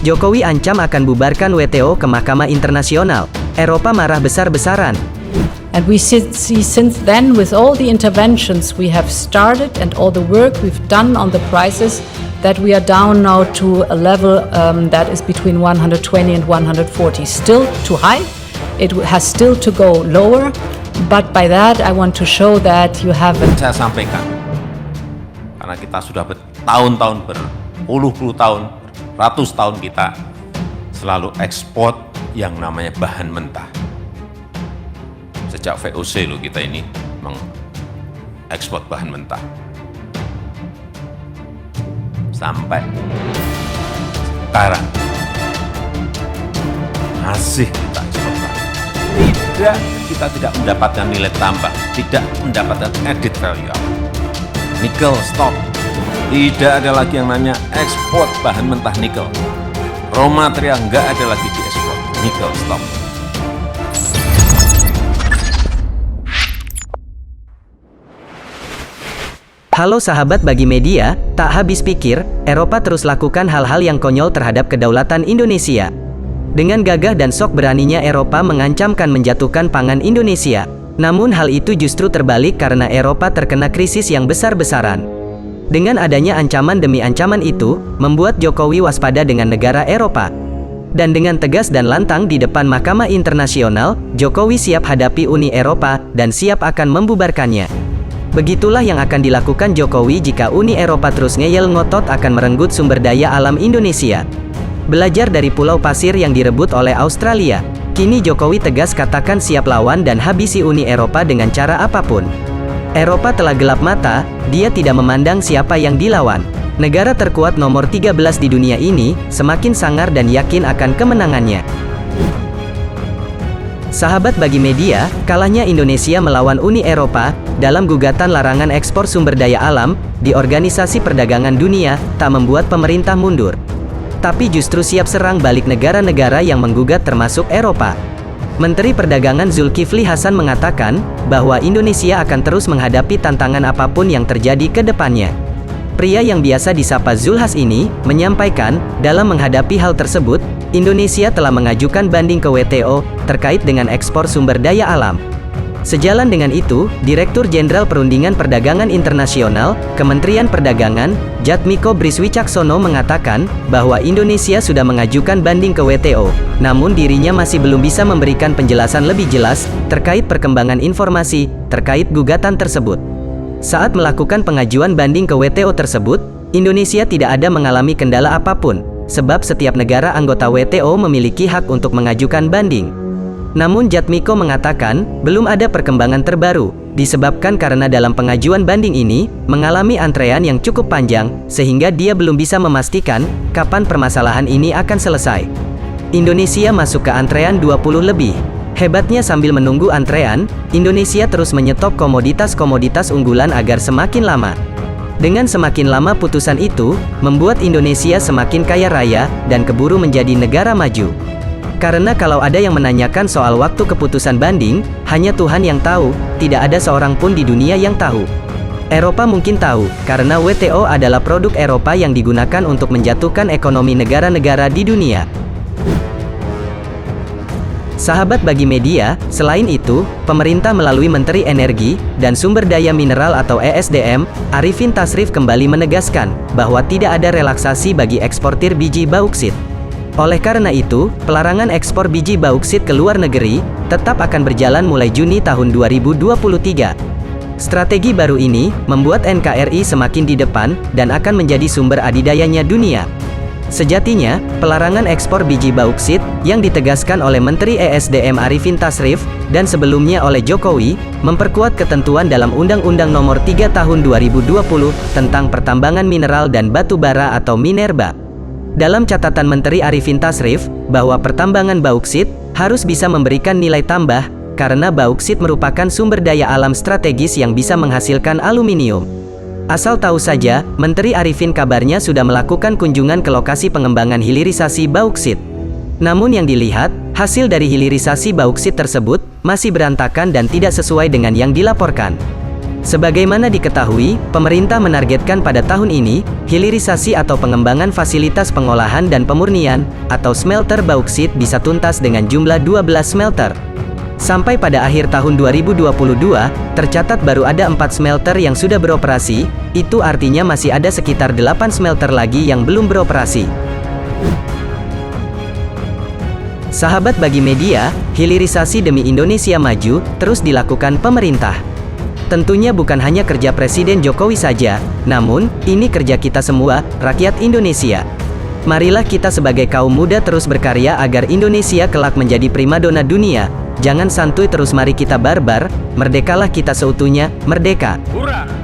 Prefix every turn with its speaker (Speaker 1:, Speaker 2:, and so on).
Speaker 1: Jokowi ancam akan bubarkan WTO ke Mahkamah Internasional. Eropa marah besar-besaran.
Speaker 2: And we see since then, with all the interventions we have started and all the work we've done on the prices, that we are down now to a level that is between 120 and 140. Still too high. It has still to go lower. But by that I want to show that you haven't.
Speaker 3: Saya sampaikan, karena kita sudah bertahun-tahun, berpuluh-puluh tahun, ratus tahun kita selalu ekspor yang namanya bahan mentah. Sejak VOC loh kita ini mengekspor bahan mentah. Sampai sekarang masih kita ekspor. Kita tidak mendapatkan nilai tambah, tidak mendapatkan added value. Nikel stop. Tidak ada lagi yang namanya ekspor bahan mentah nikel. Raw material nggak ada lagi diekspor. Nikel stop.
Speaker 1: Halo sahabat Bagi Media, tak habis pikir, Eropa terus lakukan hal-hal yang konyol terhadap kedaulatan Indonesia. Dengan gagah dan sok beraninya Eropa mengancamkan menjatuhkan pangan Indonesia. Namun hal itu justru terbalik karena Eropa terkena krisis yang besar-besaran. Dengan adanya ancaman demi ancaman itu, membuat Jokowi waspada dengan negara Eropa. Dan dengan tegas dan lantang di depan Mahkamah Internasional, Jokowi siap hadapi Uni Eropa dan siap akan membubarkannya. Begitulah yang akan dilakukan Jokowi jika Uni Eropa terus ngeyel ngotot akan merenggut sumber daya alam Indonesia. Belajar dari pulau pasir yang direbut oleh Australia, kini Jokowi tegas katakan siap lawan dan habisi Uni Eropa dengan cara apapun. Eropa telah gelap mata, dia tidak memandang siapa yang dilawan. Negara terkuat nomor 13 di dunia ini, semakin sangar dan yakin akan kemenangannya. Sahabat Bagi Media, kalahnya Indonesia melawan Uni Eropa dalam gugatan larangan ekspor sumber daya alam di Organisasi Perdagangan Dunia tak membuat pemerintah mundur, tapi justru siap serang balik negara-negara yang menggugat termasuk Eropa. Menteri Perdagangan Zulkifli Hasan mengatakan bahwa Indonesia akan terus menghadapi tantangan apapun yang terjadi ke depannya. Pria yang biasa disapa Zulhas ini menyampaikan, dalam menghadapi hal tersebut, Indonesia telah mengajukan banding ke WTO terkait dengan ekspor sumber daya alam. Sejalan dengan itu, Direktur Jenderal Perundingan Perdagangan Internasional, Kementerian Perdagangan, Jatmiko Briswicaksono mengatakan bahwa Indonesia sudah mengajukan banding ke WTO, namun dirinya masih belum bisa memberikan penjelasan lebih jelas terkait perkembangan informasi terkait gugatan tersebut. Saat melakukan pengajuan banding ke WTO tersebut, Indonesia tidak ada mengalami kendala apapun, sebab setiap negara anggota WTO memiliki hak untuk mengajukan banding. Namun Jatmiko mengatakan, belum ada perkembangan terbaru, disebabkan karena dalam pengajuan banding ini, mengalami antrean yang cukup panjang, sehingga dia belum bisa memastikan, kapan permasalahan ini akan selesai. Indonesia masuk ke antrean 20 lebih. Hebatnya sambil menunggu antrean, Indonesia terus menyetop komoditas-komoditas unggulan agar semakin lama. Dengan semakin lama putusan itu, membuat Indonesia semakin kaya raya, dan keburu menjadi negara maju. Karena kalau ada yang menanyakan soal waktu keputusan banding, hanya Tuhan yang tahu, tidak ada seorang pun di dunia yang tahu. Eropa mungkin tahu, karena WTO adalah produk Eropa yang digunakan untuk menjatuhkan ekonomi negara-negara di dunia. Sahabat Bagi Media, selain itu, pemerintah melalui Menteri Energi dan Sumber Daya Mineral atau ESDM, Arifin Tasrif kembali menegaskan bahwa tidak ada relaksasi bagi eksportir biji bauksit. Oleh karena itu, pelarangan ekspor biji bauksit ke luar negeri tetap akan berjalan mulai Juni tahun 2023. Strategi baru ini membuat NKRI semakin di depan dan akan menjadi sumber adidayanya dunia. Sejatinya, pelarangan ekspor biji bauksit yang ditegaskan oleh Menteri ESDM Arifin Tasrif dan sebelumnya oleh Jokowi memperkuat ketentuan dalam Undang-Undang Nomor 3 Tahun 2020 tentang Pertambangan Mineral dan Batu Bara atau Minerba. Dalam catatan Menteri Arifin Tasrif, bahwa pertambangan bauksit harus bisa memberikan nilai tambah karena bauksit merupakan sumber daya alam strategis yang bisa menghasilkan aluminium. Asal tahu saja, Menteri Arifin kabarnya sudah melakukan kunjungan ke lokasi pengembangan hilirisasi bauksit. Namun yang dilihat, hasil dari hilirisasi bauksit tersebut masih berantakan dan tidak sesuai dengan yang dilaporkan. Sebagaimana diketahui, pemerintah menargetkan pada tahun ini, hilirisasi atau pengembangan fasilitas pengolahan dan pemurnian, atau smelter bauksit bisa tuntas dengan jumlah 12 smelter. Sampai pada akhir tahun 2022, tercatat baru ada 4 smelter yang sudah beroperasi, itu artinya masih ada sekitar 8 smelter lagi yang belum beroperasi. Sahabat Bagi Media, hilirisasi demi Indonesia maju, terus dilakukan pemerintah. Tentunya bukan hanya kerja Presiden Jokowi saja, namun, ini kerja kita semua, rakyat Indonesia. Marilah kita sebagai kaum muda terus berkarya agar Indonesia kelak menjadi primadona dunia. Jangan santuy terus, mari kita barbar, merdekalah kita seutuhnya, merdeka.
Speaker 3: Hurra!